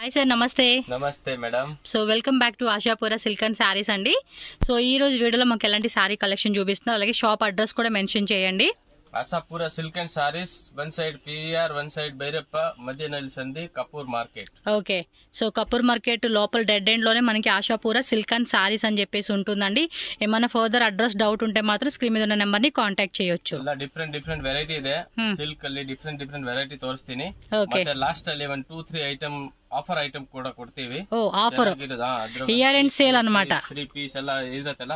Hi sir, నమస్తే. నమస్తే madam. So welcome back to Ashapura silk and saris అండి. సో ఈ రోజు వీడియోలో మాకు ఎలాంటి శారీ కలెక్షన్ చూపిస్తున్నారు, అలాగే షాప్ అడ్రస్ కూడా మెన్షన్ చేయండి. Ashapura silk and saris, one side PVR, one side Byrappa, మధ్య సంధి, Kapoor market. Okay, so Kapoor market లోపల డెడ్ ఎండ్ లోనే మనకి ఆశాపుర సిల్క్ అండ్ శారీస్ అని చెప్పేసి ఉంటుందండి. ఏమైనా ఫర్దర్ అడ్రస్ డౌట్ ఉంటే మాత్రం స్క్రీన్ మీద ఉన్న నెంబర్ ని కాంటాక్ట్ చేయొచ్చు. ಡಿಫ್ರೆಂಟ್ ವೆರೈಟಿ ಇದೆ. ಸಿಲ್ಕ್ ಅಲ್ಲಿ ಡಿಫ್ರೆಂಟ್ ವೆರೈಟಿ ತೋರಿಸ್ತೀನಿ. ಓಕೆ, ಮತ್ತೆ ಲಾಸ್ಟ್ ಅಲ್ಲಿ 1 2 3 ಐಟಮ್ ಆಫರ್ ಐಟಮ್ ಕೂಡ ಕೊಡ್ತೀವಿ. Oh offer, year end sale ಅన్నమాట. 3 ಪೀಸ್ ಎಲ್ಲ ಇರತ್ತಲ್ಲ,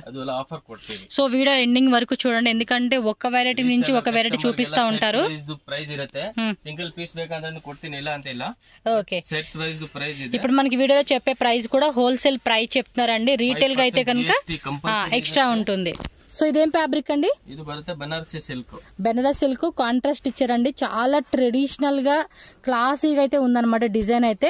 ಅದು ಎಲ್ಲ ಆಫರ್ ಕೊಡ್ತೀವಿ. సో వీడియో ఎండింగ్ వరకు చూడండి, ఎందుకంటే ఒక వెరైటీ నుంచి ఒక వెరైటీ చూపిస్తా ఉంటారు. ప్రైస్ ఇರುತ್ತೆ, సింగిల్ పీస్ ಬೇಕಂದ್ರೆ ಕೊಡ್ತೀನಿ, ಇಲ್ಲ ಅಂತ ಇಲ್ಲ. ఓకే, సెట్ వైస్ ప్రైస్ ಇದೆ. ఇప్పుడు మనకి వీడియోలో చెప్పే ప్రైస్ కూడా హోల్సేల్ ప్రైస్ చెప్తున్నారండి. రీటైల్ గా అయితే కనుక ఎక్స్ట్రా ఉంటుంది. సో ఇదేం ఫ్యాబ్రిక్ అండి? ఇది బರುತ್ತೆ Banarasi silk. Banaras silk contrast ఇచ్చారండి, చాలా ట్రెడిషనల్ గా క్లాసీగా అయితే ఉందన్నమాట డిజైన్ అయితే.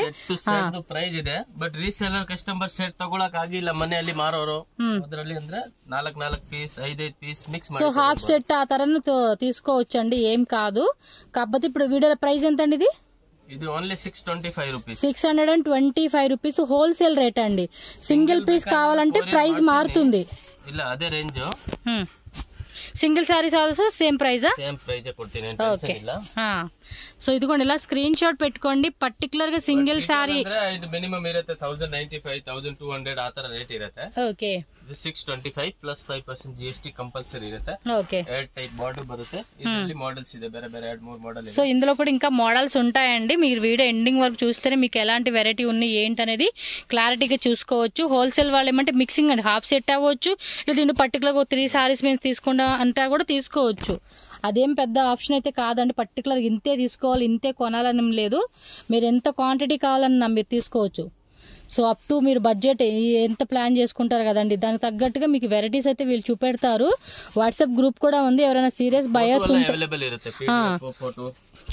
ಪ್ರೈಸ್ ಇದೆ, ಬಟ್ ರೀಸೇಲರ್ ಕಸ್ಟಮರ್ ಸೆಟ್ ತಗೊಳಕ್ ಆಗಿಲ್ಲ, ಮನೆಯಲ್ಲಿ ಮಾರೋರು ಅದರಲ್ಲಿ ಅಂದ್ರೆ 4 piece 5 piece mix so half set ఆ తరను తీసుకోవచ్చండి, ఏం కాదు. కాకపోతే ఇప్పుడు వీడియో ప్రైస్ ఎంత అండి? ఇది only 625 rupees. 625 rupees wholesale rate అండి. సింగిల్ పీస్ కావాలంటే ప్రైస్ మారుతుంది. ಇಲ್ಲ ಅದೇ range. Single saris also same ప్రైజా? సేమ్ ప్రైజ్ ಕೊಡ್ತೀನಿ. ఓకే, సో ఇదిగోండి ఇలా స్క్రీన్ షాట్ పెట్టుకోండి. పర్టికులర్ గా సింగిల్ సారీ ಇದು ಮಿನಿಮಮ್ ಇರುತ್ತೆ 1095 1200 ಆ ತರ ರೇಟ್ ಇರುತ್ತೆ. ఓకే, ಇದು 625 ಪ್ಲಸ್ 5% GST ಕಂಪಲ್ಸರಿ ಇರುತ್ತೆ. ఓకే, ಎಡ್ ಟೈಪ್ ಬಾರ್ಡರ್ ಬರುತ್ತೆ. ಇದರಲ್ಲಿ ಮಾಡೆಲ್ಸ್ ಇದೆ, ಬೇರೆ ಬೇರೆ 2-3 ಮಾಡೆಲ್ ಇದೆ. సో ఇందులో కూడా ఇంకా మోడల్స్ ఉంటాయండి. మీరు వీడియో ఎండింగ్ వరకు చూస్తేనే మీకు ఎలాంటి వెరైటీ ఉన్నాయి ఏంటి అనేది క్లారిటీగా చూసుకోవచ్చు. హోల్సేల్ వాళ్ళు ఏమంటే మిక్సింగ్ అండి, హాఫ్ సెట్ అవ్వచ్చు, దీన్ని పర్టికులర్ గా 3 సారీస్ మేము తీసుకుంటా అంతా కూడా తీసుకోవచ్చు. అదేం పెద్ద ఆప్షన్ అయితే కాదండి. పర్టికులర్ ఇంతే తీసుకోవాలి, ఇంతే కొనాలని లేదు. మీరు ఎంత క్వాంటిటీ కావాలన్నా మీరు తీసుకోవచ్చు. సో అప్ టు మీరు బడ్జెట్ ఎంత ప్లాన్ చేసుకుంటారు కదండి, దానికి తగ్గట్టుగా మీకు వెరైటీస్ అయితే వీళ్ళు చూపెడతారు. వాట్సాప్ గ్రూప్ కూడా ఉంది, ఎవరైనా సీరియస్ బయర్స్ ఉంటే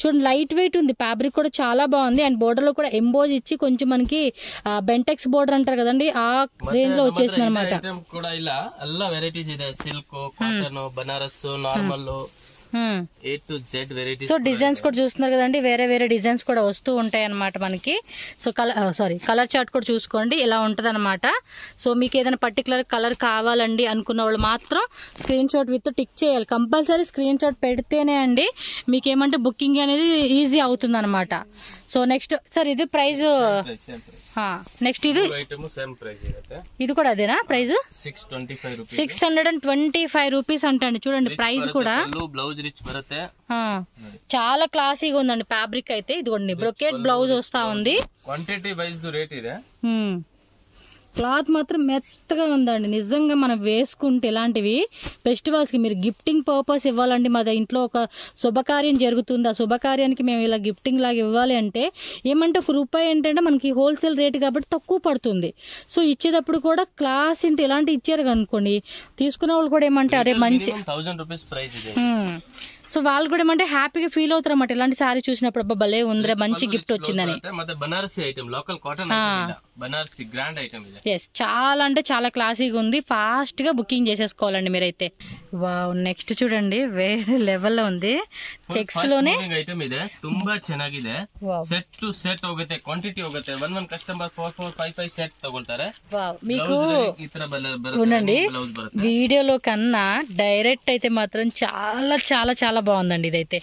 చూడండి. లైట్ వెయిట్ ఉంది, ఫ్యాబ్రిక్ కూడా చాలా బాగుంది. అండ్ బోర్డర్ లో కూడా ఎంబోజ్ ఇచ్చి కొంచెం మనకి బెంటెక్స్ బోర్డర్ అంటారు కదండి, ఆ రేంజ్ లో వచ్చేసింది అనమాట. కూడా ఇలా ಎಲ್ಲ వెరైటీస్ ಇದೆ, silk, cotton, Banaras, normal, A to Z varieties. So designs కూడా చూస్తున్నారు కదండి, వేరే వేరే డిజైన్స్ కూడా వస్తూ ఉంటాయి అనమాట మనకి. సో కలర్ చార్ట్ కూడా చూసుకోండి, ఇలా ఉంటది అనమాట. సో మీకు ఏదైనా పర్టికులర్ కలర్ కావాలండి అనుకున్న వాళ్ళు మాత్రం స్క్రీన్ షాట్ విత్ టిక్ చేయాలి. కంపల్సరీ స్క్రీన్ షాట్ పెడితేనే అండి మీకు ఏమంటే బుకింగ్ అనేది ఈజీ అవుతుంది అనమాట. సో నెక్స్ట్ సార్ ఇది ప్రైస్, నెక్స్ట్ ఇది కూడా అదేనా ప్రైస్? 625 రూపీస్ అంటండి. చూడండి ప్రైస్ కూడా చాలా క్లాసీగా ఉందండి. ఫ్యాబ్రిక్ అయితే ఇదిగోండి బ్రొకెట్ బ్లౌజ్ వస్తా ఉంది. క్వాంటిటీ వైజ్ రేట్ ಇದೆ. క్లాత్ మాత్రం మెత్తగా ఉందండి. నిజంగా మనం వేసుకుంటే ఇలాంటివి ఫెస్టివల్స్ కి మీరు గిఫ్టింగ్ పర్పస్ ఇవ్వాలండి. మా ఇంట్లో ఒక శుభకార్యం జరుగుతుంది, ఆ శుభకార్యానికి మేము ఇలా గిఫ్టింగ్ లాగా ఇవ్వాలి అంటే ఏమంటే ₹1 ఏంటంటే మనకి హోల్సేల్ రేట్ కాబట్టి తక్కువ పడుతుంది. సో ఇచ్చేటప్పుడు కూడా క్లాస్ ఇంటి ఇలాంటి ఇచ్చారు అనుకోండి, తీసుకునే వాళ్ళు కూడా ఏమంటే అదే మంచి 1000 రూపీస్ ప్రైస్ ಇದೆ. సో వాళ్ళు కూడా ఏమంటే హ్యాపీగా ఫీల్ అవుతారు అన్నమాట. ఇలాంటి సారీ చూసినప్పుడు అబ్బా భలే ఉందిరే, మంచి గిఫ్ట్ వచ్చిందని. Banarasi item, local cotton Banarasi grand item ఇది. ఎస్, చాలా అంటే చాలా క్లాసీగా ఉంది. ఫాస్ట్ గా బుకింగ్ చేసేసుకోవాలండి మీరైతే. వావ్, నెక్స్ట్ చూడండి వేరే లెవెల్ లో ఉంది. చెక్స్ లోనే ಐಟಮ್ ಇದೆ, ತುಂಬಾ ಚೆನ್ನಾಗಿದೆ. ಸೆಟ್ ಟು ಸೆಟ್ ಹೋಗುತ್ತೆ, ಕ್ವಾಂಟಿಟಿ ಹೋಗುತ್ತೆ. ಒನ್ ಕಸ್ಟಮರ್ 4 4 5 5 ಸೆಟ್ ತಗೊಳ್ತಾರೆ. మీకు ఉండండి, వీడియోలో కన్నా డైరెక్ట్ అయితే మాత్రం చాలా చాలా చాలా బాగుందండి. ఇదైతే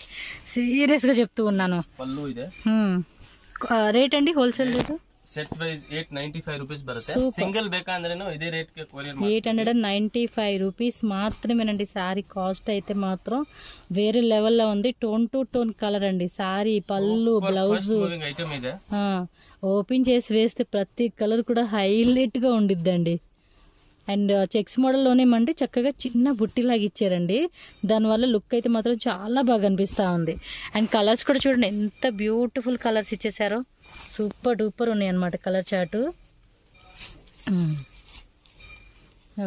సీరియస్ గా చెప్తూ ఉన్నాను. పల్లు ಇದೆ. రేట్ అండి wholesale rate set wise 895 rupees బರುತ್ತೆ. సింగిల్ ಬೇಕಂದ್ರೇನು ఇదే రేట్ కి కొరియర్ 895 రూపీస్ మాత్రమేనండి. సారీ కాస్ట్ అయితే మాత్రం వేరే లెవెల్లో ఉంది. టోన్ టు టోన్ కలర్ అండి. సారీ పళ్ళు బ్లౌజ్ ఐటమ్ ಇದೆ. ఓపెన్ చేసి వేస్తే ప్రతి కలర్ కూడా హైలైట్ గా ఉండిద్దండి. అండ్ చెక్స్ మోడల్లోనే ఏమంటే చక్కగా చిన్న బుట్టిలాగా ఇచ్చారండి, దానివల్ల లుక్ అయితే మాత్రం చాలా బాగా అనిపిస్తూ ఉంది. అండ్ కలర్స్ కూడా చూడండి ఎంత బ్యూటిఫుల్ కలర్స్ ఇచ్చేసారో, సూపర్ డూపర్ ఉన్నాయి అనమాట కలర్ చార్టు.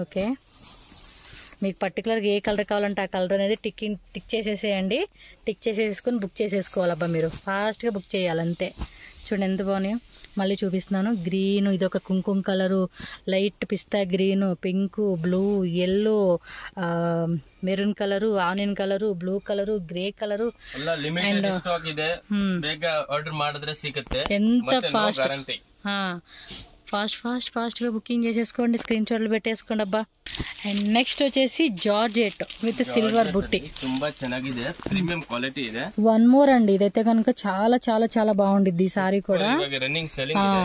ఓకే, మీకు పర్టికులర్గా ఏ కలర్ కావాలంటే ఆ కలర్ అనేది టిక్ చేసేసేయండి. టిక్ చేసేసుకొని బుక్ చేసేసుకోవాలబ్బా. మీరు ఫాస్ట్గా బుక్ చేయాలి అంతే. చూడండి ఎంత బాగున్నాయో. మళ్ళీ చూపిస్తున్నాను. గ్రీన్, ఇది ఒక కుంకుమ కలరు, లైట్ పిస్తా green, pink, blue, yellow, maroon colour, onion colour, blue colour, grey colour. Limited stock ಇದೆ, ಬೇಗ ಆರ್ಡರ್ ಮಾಡಿದ್ರೆ ಸಿಗುತ್ತೆ. ఎంత ఫాస్ట్ గా బుకింగ్ చేసేసుకోండి, స్క్రీన్ షాట్లు పెట్టేసుకోండి అబ్బా. అండ్ నెక్స్ట్ వచ్చేసి జార్జెట్ విత్ సిల్వర్ బుట్టి. ತುಂಬಾ ಚೆನ್ನಾಗಿದೆ, ప్రీమియం క్వాలిటీ ಇದೆ. వన్ మోర్ అండి, ఇదైతే కనుక చాలా చాలా చాలా బాగుండిద్ది ఈ సారీ కూడా. రన్నింగ్ సెల్లింగ్ ಇದೆ.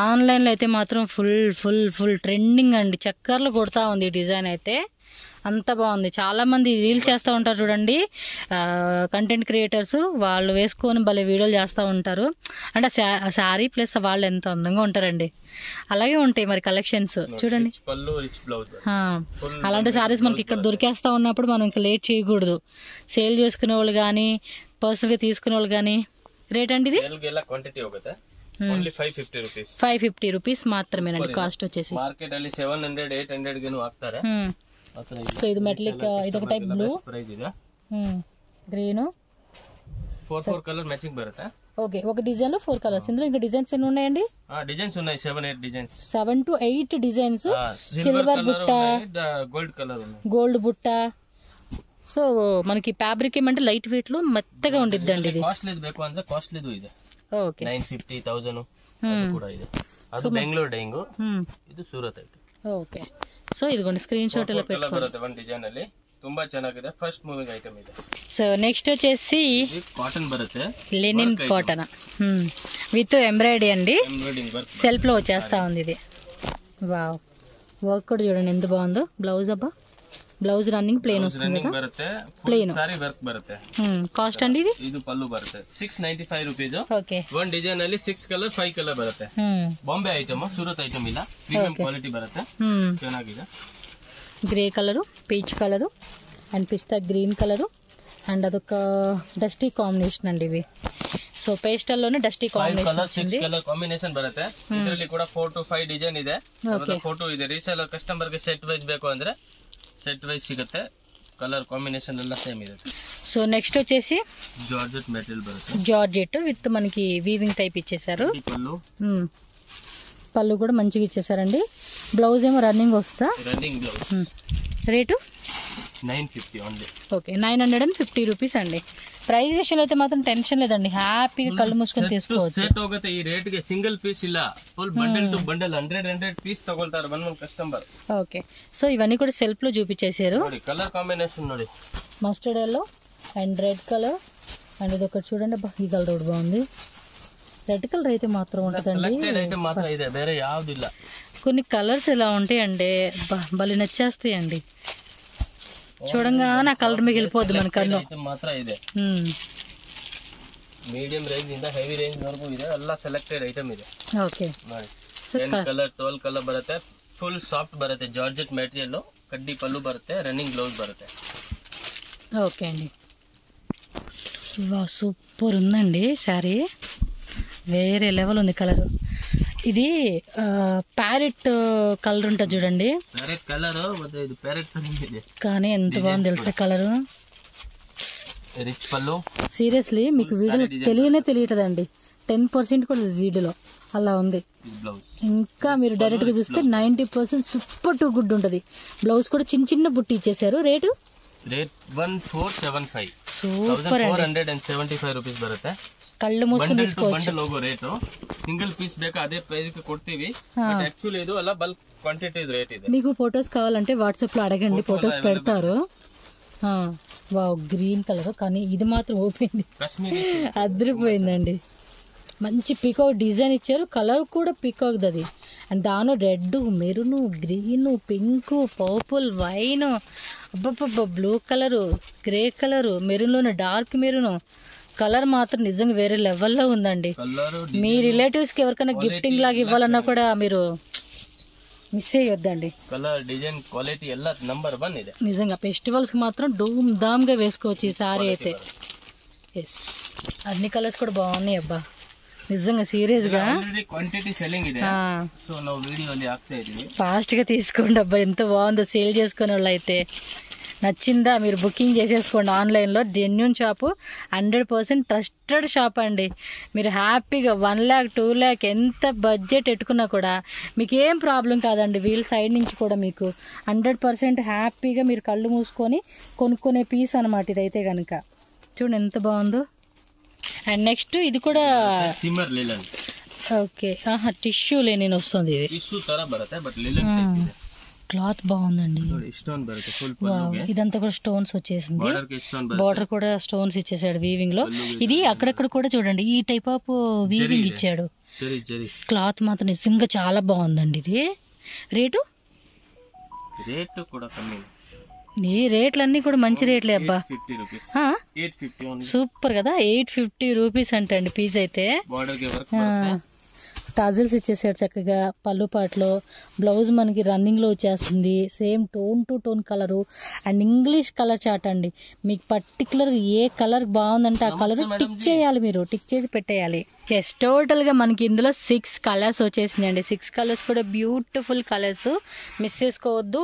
ఆన్లైన్ లో అయితే మాత్రం ఫుల్ ఫుల్ ఫుల్ ట్రెండింగ్ అండి, చక్కర్లు కొడతా ఉంది డిజైన్ అయితే. అంత బాగుంది. చాలా మంది రీల్ చేస్తూ ఉంటారు చూడండి, కంటెంట్ క్రియేటర్స్, వాళ్ళు వేసుకొని భలే వీడియోలు చేస్తూ ఉంటారు. అంటే శారీ ప్లస్ వాళ్ళు ఎంత అందంగా ఉంటారండి. అలాగే ఉంటాయి మరి కలెక్షన్స్ చూడండి. అలాంటి శారీస్ మనకి ఇక్కడ దొరికేస్తా ఉన్నప్పుడు మనం ఇంకా లేట్ చేయకూడదు. సేల్ చేసుకునే వాళ్ళు కానీ, పర్సనల్ గా తీసుకునే వాళ్ళు కానీ. రేట్ అండి ఇది 550 రూపీస్ మాత్రమేనండి కాస్ట్ వచ్చేసి. మార్కెట్ ಅಲ್ಲಿ 700 800 ಗೆನು ಹಾಕ್ತಾರೆ. సో ఇది మెటలిక్, ఇది ఒక type blue, green, 4 colour matching బರುತ್ತೆ. ఓకే, ఒక డిజైన్ లో 4 కలర్స్. ఇందులో ఇంకా డిజైన్స్ ఎన్ని ఉన్నాయండి? డిజైన్స్ ఉన్నాయి 7-8 డిజైన్స్. 7 to 8 designs. సిల్వర్ బుట్ట, గోల్డ్ కలర్, గోల్డ్ బుట్ట. సో మనకి ఫ్యాబ్రిక్ ఏమంటే లైట్ వెయిట్ లో మెత్తగా ఉండిద్దండి. ఇది కాస్ట్లీ ಬೇಕು ಅಂದ್ರೆ కాస్ట్లీದು ಇದೆ. ఓకే, 950,000 ಅದು ಕೂಡ ಇದೆ. ಅದು ಬೆಂಗಳೂರು ಡೈಂಗು, ಇದು ಸೂರತ್ ಐತೆ. ఓకే, సో ఇదిగోండి స్క్రీన్ షాట్ ఇలా పెట్టుకోండి. వన్ డిజైన్ ಅಲ್ಲಿ ತುಂಬಾ ಚೆನ್ನಾಗಿದೆ, ఫస్ట్ మూవింగ్ ఐటమ్ ಇದೆ. సో నెక్స్ట్ వచ్చేసి కాటన్ బರುತ್ತೆ, లెనిన్ కాటన్ విత్ ఎంబ్రాయిడరీ అండి, సెల్ఫ్ లో వచ్చేస్తా ఉంది ఇది. వావ్, వర్క్ కూడా చూడండి ఎంత బాగుందో. బ్లౌజ్ అబ్బా, బ్లౌజ్ రన్నింగ్ ప్లేన్ వస్తుంది కదా, ప్లేన్ సారీ వర్క్ బರುತ್ತೆ. కాస్ట్ అండి ఇది? ಇದು ಪಲ್ಲು ಬರುತ್ತೆ 695 ರೂಪೀಸ್. ಓಕೆ, ಒನ್ ಡಿಸೈನ್ ಅಲ್ಲಿ 6 ಕಲರ್ 5 ಕಲರ್ ಬರುತ್ತೆ. ಬಾಂಬೆ ಐಟಮ್, ಸೂರತ್ ಐಟಮ್ ಇಲ್ಲ, ಪ್ರೀಮಿಯಂ ಕ್ವಾಲಿಟಿ ಬರುತ್ತೆ, ಚೆನ್ನಾಗಿದೆ. Grey colour, peach colour and pista green colour and అదొక డస్టీ కాంబినేషన్ అండి ఇవి. సో పేస్టల్ లోనే డస్టీ కాంబినేషన్, 6 కలర్ కాంబినేషన్ ಬರುತ್ತೆ. ಇದರಲ್ಲಿ ಕೂಡ 4 to 5 ಡಿಸೈನ್ ಇದೆ, ಫೋಟೋ ಇದೆ. ರೀಸೇಲರ್ ಕಸ್ಟಮರ್ ಗೆ ಸೆಟ್ ವೈಸ್ ಬೇಕು ಅಂದ್ರೆ సెట్ వైజ్ సిಗುತ್ತೆ. కలర్ కాంబినేషన్ ಎಲ್ಲ సేమ్ ಇದೆ. సో నెక్స్ట్ వచ్చేసి జార్జెట్ మెటీరియల్ బರುತ್ತೆ, జార్జెట్ విత్ మనకి వీవింగ్ టైప్ ఇచ్చేసారు. పళ్ళు కూడా మంచిగా ఇచ్చేసారండి. బ్లౌజ్ ఏమో రన్నింగ్ వస్తా, running blouse. Rate 950 only. Okay, 950 rupees అండి. ప్రైస్ విషయంలో అయితే మాత్రం టెన్షన్ లేదండి, హ్యాపీగా కళ్ళు మూసుకొని తీసుకోవచ్చు. సెట్ ಹೋಗುತ್ತೆ ఈ రేట్ ಗೆ, సింగిల్ పీస్ ಇಲ್ಲ, full bundle to bundle 100 piece తగొల్తారు వన్ కస్టమర్. ఓకే, సో ఇవన్నీ కూడా సెల్ఫ్ లో చూపించేశారు. కలర్ కాంబినేషన్ ನೋಡಿ, mustard yellow and red colour and ఇది ఒకటి చూడండి, ఈ కలర్ కూడా బాగుంది. రెడ్ కలర్ అయితే మాత్రం ఉంటుందండి, వేరే యావదిಲ್ಲ. కొన్ని కలర్స్ ఎలా ఉంటాయండి, భలే నచ్చేస్తాయండి. చూడంగా నా కలర్ మిగిలిపోద్ది మన కన్ను. ಮಾತ್ರ ಇದೆ, మీడియం రేంజ్ ಇಂದ ಹೆವಿ ರೇಂಜ್ ವರೆಗೂ ಇದೆ, ಎಲ್ಲ ಸೆಲೆಕ್ಟೆಡ್ ಐಟಮ್ ಇದೆ. ಓಕೆ, 10 ಕಲರ್ 12 ಕಲರ್ ಬರುತ್ತೆ, ಫುಲ್ ಸಾಫ್ಟ್ ಬರುತ್ತೆ, ಜಾರ್ಜೆಟ್ ಮೆಟೀರಿಯಲ್, ಕಡ್ಡಿ ಪಲ್ಲು ಬರುತ್ತೆ, ರನ್ನಿಂಗ್ ಬ್ಲೌಸ್ ಬರುತ್ತೆ. ఓకే అండి, సూపర్ ఉందండి శారీ, వేరే లెవెల్ ఉంది కలర్. ఇది ప్యారెట్ కలర్ ఉంటుంది చూడండి, కానీ ఎంత బాగుంది తెలుసా కలర్. రిచ్ పల్లు, సీరియస్లీ మీకు వీడియోలో తెలియటదండి, 10% కూడా వీడియోలో అలా ఉంది. ఇంకా మీరు డైరెక్ట్ గా చూస్తే 90% సూపర్ టు గుడ్ ఉంటది. బ్లౌజ్ కూడా చిన్న చిన్న బుట్టి ఇచ్చేసారు. రేట్ 1475, సూపర్ అండి, 475 రూపీస్ బರುತ್ತೆ. కళ్ళు మూసుకొని తీసుకోవచ్చు. లోగో రేటు సింగిల్ పీస్ ಬೇಕಾ అదే ప్రైస్ కి కొಡ್ತೀವಿ, బట్ యాక్చువల్లీ ఇది అలా బల్క్ క్వాంటిటీ రేట్ ಇದೆ. మీకు ఫోటోస్ కావాలంటే వాట్సాప్ లో అడగండి, ఫోటోస్ పెడతారు. వావ్, గ్రీన్ కలర్, కానీ ఇది మాత్రం ఓపెన్ అదిరిపోయిందండి. మంచి పీకాక్ డిజైన్ ఇచ్చారు, కలర్ కూడా పీకాక్ అది. అండ్ దానిలో red, maroon, green, pink, purple, wine, అబ్బబ్బబ్బ, బ్లూ కలరు, గ్రే కలరు, మెరూన్లోనే డార్క్ మెరూన్ కలర్ మాత్రం నిజంగా వేరే లెవెల్లో ఉందండి. మీ రిలేటివ్స్ కి ఎవరికైనా గిఫ్టింగ్ లాగా ఇవ్వాలన్నా కూడా మీరు మిస్ అయ్యొద్దండి. కలర్, డిజైన్, క్వాలిటీ ಎಲ್ಲ నంబర్ 1 ಇದೆ. నిజంగా ఫెస్టివల్స్ కి మాత్రం ధూమ్ ధామ్ గా వేసుకోవచ్చు ఈ సారీ అయితే. ఎస్, అన్ని కలర్స్ కూడా బాగున్నాయి అబ్బా. నిజంగా సీరియస్ గా క్వాంటిటీ సెల్లింగ్ ಇದೆ సో ನಾವು వీడియోಲಿ ಆಗ್ತಾ ಇದೀವಿ ఫాస్ట్ గా తీసుకోండి అబ్బా ఎంత బాగుందో సేల్ చేసుకునే వాళ్ళు అయితే నచ్చిందా మీరు బుకింగ్ చేసేసుకోండి ఆన్లైన్లో జెన్యూన్ షాపు 100% ట్రస్టెడ్ షాప్ అండి మీరు హ్యాపీగా 1 lakh 2 lakh ఎంత బడ్జెట్ పెట్టుకున్నా కూడా మీకు ఏం ప్రాబ్లం కాదండి వీళ్ళ సైడ్ నుంచి కూడా మీకు 100% హ్యాపీగా మీరు కళ్ళు మూసుకొని కొనుక్కునే పీస్ అనమాట ఇదైతే కనుక చూడండి ఎంత బాగుందో అండ్ నెక్స్ట్ ఇది కూడా సిమ్మర్ లిలన్ ఓకే టిష్యూ లేని వస్తుంది ఇది టిష్యూ ತರ ಬರುತ್ತೆ బట్ లిలన్ టైప్ ಇದೆ క్లాత్ బాగుందండి స్టోన్ బರುತ್ತೆ ఫుల్ ఇదంతా కూడా స్టోన్స్ వచ్చేసింది బార్డర్ కూడా స్టోన్స్ ఇచ్చేసాడు వీవింగ్ లో ఇది అక్కడక్కడ కూడా చూడండి ఈ టైప్ ఆఫ్ వీవింగ్ ఇచ్చాడు క్లాత్ మాత్రం నిజంగా చాలా బాగుందండి ఇది రేటు కూడా కమ్మీ ఈ రేట్లన్నీ కూడా మంచి రేట్లే అబ్బా 850 సూపర్ కదా 850 రూపీస్ అంటే అండి పీస్ అయితే టాజిల్స్ ఇచ్చేసాడు చక్కగా పళ్ళు పాటలో బ్లౌజ్ మనకి రన్నింగ్లో వచ్చేస్తుంది same tone to tone colour and English colour chart అండి మీకు పర్టికులర్ ఏ కలర్ బాగుందంటే ఆ కలర్ టిక్ చేయాలి మీరు టిక్ చేసి పెట్టేయాలి ఎస్ టోటల్గా మనకి ఇందులో 6 కలర్స్ వచ్చేసిందండి 6 కలర్స్ కూడా బ్యూటిఫుల్ కలర్స్ మిస్ చేసుకోవద్దు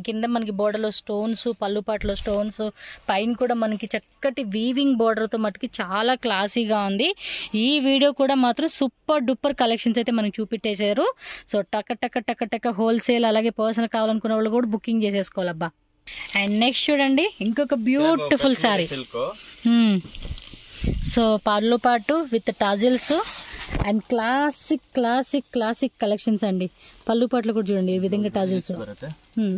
కింద మనకి బోర్డర్లో స్టోన్స్ పళ్ళు పాటలో స్టోన్స్ పైన కూడా మనకి చక్కటి వీవింగ్ బోర్డర్తో మటుకి చాలా క్లాసీగా ఉంది ఈ వీడియో కూడా మాత్రం సూపర్ డూపర్ కలెక్షన్స్ అయితే మనకి చూపెట్టేశారు సో టక టక టక టక హోల్సేల్ అలాగే పర్సనల్ కావాలనుకున్న వాళ్ళు కూడా బుకింగ్ చేసేసుకోవాలబ్బా అండ్ నెక్స్ట్ చూడండి ఇంకొక బ్యూటిఫుల్ సారీ సో పళ్ళు పాటు with tassels and classic classic classic collections అండి పళ్ళు పాటలు కూడా చూడండి ఈ విధంగా టాజిల్స్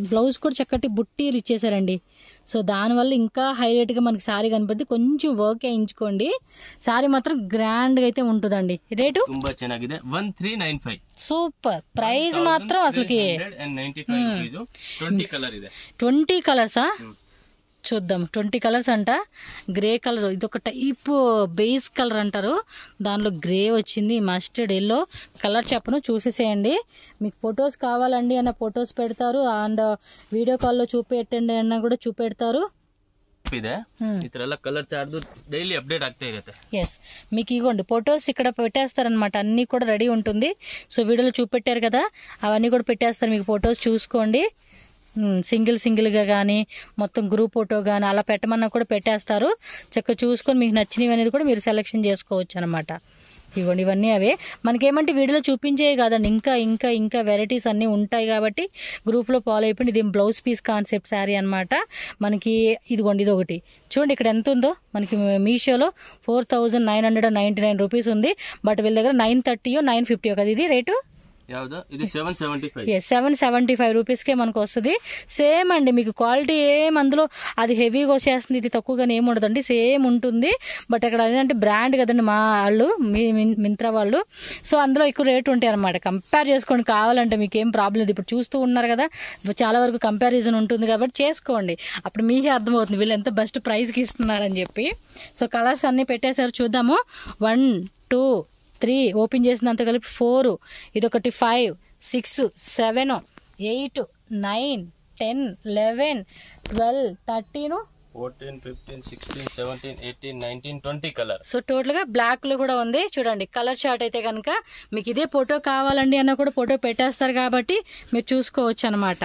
బ్లౌజ్ కూడా చక్కటి బుట్టీలు ఇచ్చేసారండి సో దానివల్ల ఇంకా హైలైట్ గా మనకి సారీ కనిపిద్ది కొంచెం వర్క్ వేయించుకోండి సారీ మాత్రం గ్రాండ్ గా అయితే ఉంటుందండి రేటు ತುಂಬಾ ಚೆನ್ನಾಗಿದೆ 1395 సూపర్ ప్రైస్ మాత్రం అసలుకి 20 కలర్ ಇದೆ 20 కలర్సా చూద్దాం 20 కలర్స్ అంట గ్రే కలర్ ఇది ఒక టైప్ బేస్ కలర్ అంటారు దానిలో గ్రే వచ్చింది మస్టర్డ్ ఎల్లో కలర్ చెప్పను చూసేసేయండి మీకు ఫొటోస్ కావాలండి అన్న ఫొటోస్ పెడతారు అండ్ వీడియో కాల్లో చూపెట్టండి అన్న కూడా చూపెడతారు ಇದೆ ಈ ತರ ಎಲ್ಲ ಕಲರ್ ಚಾರ್ಟ್ ಡೈಲಿ ಅಪ್ಡೇಟ್ ಆಗ್ತಾ ಇರುತ್ತೆ ఎస్ మీకు ఇగోండి ఫొటోస్ ఇక్కడ పెట్టేస్తారనమాట అన్ని కూడా రెడీ ఉంటుంది సో వీడియోలో చూపెట్టారు కదా అవన్నీ కూడా పెట్టేస్తారు మీకు ఫొటోస్ చూసుకోండి సింగిల్ గా కానీ మొత్తం గ్రూప్ ఫోటో కానీ అలా పెట్టమన్నా కూడా పెట్టేస్తారు చక్కగా చూసుకొని మీకు నచ్చినవి అనేది కూడా మీరు సెలెక్షన్ చేసుకోవచ్చు అనమాట ఇవ్వండి ఇవన్నీ అవే మనకేమంటే వీడియోలో చూపించేవి కాదండి ఇంకా ఇంకా ఇంకా వెరైటీస్ అన్నీ ఉంటాయి కాబట్టి గ్రూప్లో ఫాలో అయిపోయింది ఇది బ్లౌజ్ పీస్ కాన్సెప్ట్ శారీ అనమాట మనకి ఇదిగోండి ఇది ఒకటి చూడండి ఇక్కడ ఎంత ఉందో మనకి మీషోలో 4999 రూపీస్ ఉంది బట్ వీళ్ళ దగ్గర 930 950 కదా ఇది రేటు ఇది 775 775 రూపీస్కే మనకు వస్తుంది సేమ్ అండి మీకు క్వాలిటీ ఏం అందులో అది హెవీగా వచ్చేస్తుంది ఇది తక్కువగానే ఏమి ఉండదండి సేమ్ ఉంటుంది బట్ అక్కడ అదేంటే బ్రాండ్ కదండి మా వాళ్ళు మింత్రా వాళ్ళు సో అందులో ఎక్కువ రేట్ ఉంటాయి అనమాట కంపేర్ చేసుకోండి కావాలంటే మీకు ఏం ప్రాబ్లం లేదు ఇప్పుడు చూస్తూ ఉన్నారు కదా చాలా వరకు కంపారిజన్ ఉంటుంది కాబట్టి చేసుకోండి అప్పుడు మీకే అర్థమవుతుంది వీళ్ళు ఎంత బెస్ట్ ప్రైస్కి ఇస్తున్నారని చెప్పి సో కలర్స్ అన్నీ పెట్టేశారు చూద్దాము 1 2 3 ఓపెన్ చేసినంత కలిపి 4 ఇదొకటి 5 6 7 8 9 10 11 12 13 14 15 16 17 18 19 20 కలర్ సో టోటల్ గా బ్లాక్ లో కూడా ఉంది చూడండి కలర్ చార్ట్ అయితే కనుక మీకు ఇదే ఫోటో కావాలండి అన్న కూడా ఫోటో పెట్టేస్తారు కాబట్టి మీరు చూసుకోవచ్చు అనమాట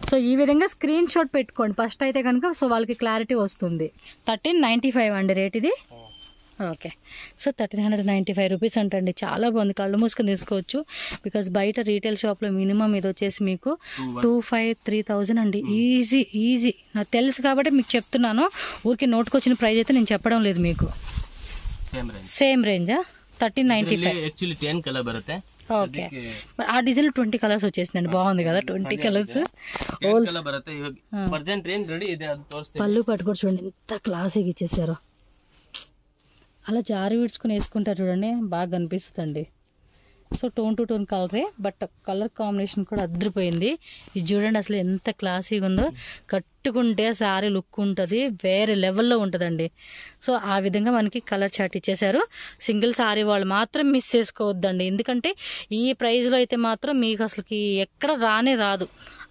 సో ఈ విధంగా స్క్రీన్ షాట్ పెట్టుకోండి ఫస్ట్ అయితే కనుక సో వాళ్ళకి క్లారిటీ వస్తుంది 1395 అండి రేట్ ఇది ఓకే సో 1395 రూపీస్ అంటండి చాలా బాగుంది కళ్ళు మూసుకొని తీసుకోవచ్చు బికాస్ బయట రీటైల్ షాప్లో మినిమం ఇది వచ్చేసి మీకు 2500-3000 అండి ఈజీ నాకు తెలుసు కాబట్టి మీకు చెప్తున్నాను ఊరికి నోట్కొచ్చిన ప్రైస్ అయితే నేను చెప్పడం లేదు మీకు సేమ్ రేంజా 1395 10 కలర్ బರುತ್ತೆ ఓకే ఆ డిజైన్ 20 కలర్స్ వచ్చేసిందండి బాగుంది కదా 20 కలర్స్ పళ్ళు పట్టుకోవచ్చు చూడండి ఎంత క్లాసిక్ ఇచ్చేసారో అలా జారి విడుచుకుని వేసుకుంటారు చూడండి బాగా కనిపిస్తుంది సో టోన్ టు టోన్ కలరే బట్ కలర్ కాంబినేషన్ కూడా అదిరిపోయింది ఇది చూడండి అసలు ఎంత క్లాసీగా ఉందో కట్టుకుంటే సారీ లుక్ ఉంటుంది వేరే లెవెల్లో ఉంటుందండి సో ఆ విధంగా మనకి కలర్ చార్ట్ ఇచ్చేసారు సింగిల్ సారీ వాళ్ళు మాత్రం మిస్ చేసుకోవద్దండి ఎందుకంటే ఈ ప్రైస్లో అయితే మాత్రం మీకు అసలుకి ఎక్కడ రానే రాదు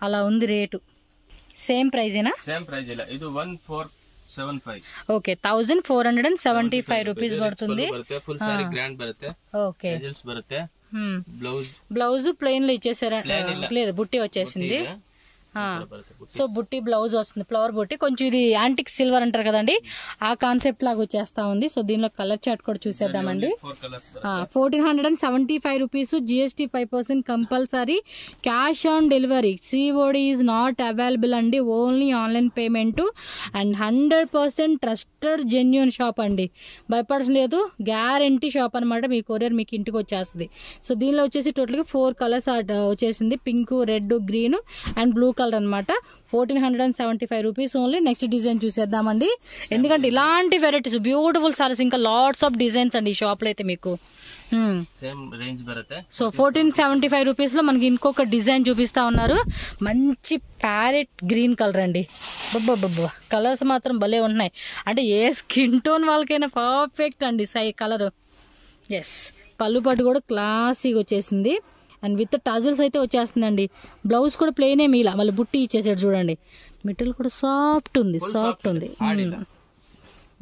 అలా ఉంది రేటు సేమ్ ప్రైజేనా సేమ్ ప్రైజ్ ఇలా ఇది 14 475 ఓకే 1475 రూపీస్ పడుతుంది. ಬರುತ್ತೆ ಫುಲ್ ಸಾರಿ ಗ್ರ್ಯಾಂಡ್ ಬರುತ್ತೆ. ఓకే ಟೆಜಲ್ಸ್ ಬರುತ್ತೆ. బ్లౌజ్ ప్లెయిన్ లో ఇచ్చేసారా? లేదు బుట్టి వచ్చేసింది. సో బుట్టి బ్లౌజ్ వస్తుంది, ఫ్లవర్ బుట్టి. కొంచెం ఇది యాంటిక్ సిల్వర్ అంటారు కదండి, ఆ కాన్సెప్ట్ లాగా వచ్చేస్తా ఉంది. సో దీనిలో కలర్ చార్ట్ కూడా చూసేద్దామండి. 1475 rupees, GST 5% compulsory, cash on delivery, COD is not available అండి, only online payment. And 100% trusted genuine shop అండి, భయపడలేదు, గ్యారంటీ షాప్ అనమాట. మీ కొరియర్ మీకు ఇంటికి వచ్చేస్తుంది. సో దీనిలో వచ్చేసి టోటల్గా 4 కలర్స్ వచ్చేసింది, pink, red, green and blue colour అనమాట. 1475 రూపీస్ ఓన్లీ. నెక్స్ట్ డిజైన్ చూసేద్దామండి, ఎందుకంటే ఇలాంటి వెరైటీస్ బ్యూటిఫుల్ సారీస్ ఇంకా లాట్స్ ఆఫ్ డిజైన్స్ అండి ఈ షాప్ లో అయితే మీకు. సేమ్ రేంజ్ బರುತ್ತೆ. సో 1475 రూపీస్ లో మనకి ఇంకొక డిజైన్ చూపిస్తా ఉన్నారు, మంచి ప్యారెట్ గ్రీన్ కలర్ అండి. బొబ్బ కలర్స్ మాత్రం భలే ఉన్నాయి, అంటే ఏ స్కిన్ టోన్ వాళ్ళకైనా పర్ఫెక్ట్ అండి కలర్. ఎస్, పళ్ళు పట్టు కూడా క్లాసీగా వచ్చేసింది అండ్ విత్ టజల్స్ అయితే వచ్చేస్తుందండి. బ్లౌజ్ కూడా ప్లెయిన్ ఏమి ఇలా మళ్ళీ బుట్టి ఇచ్చేసాడు చూడండి, మెటీరియల్ కూడా సాఫ్ట్ ఉంది.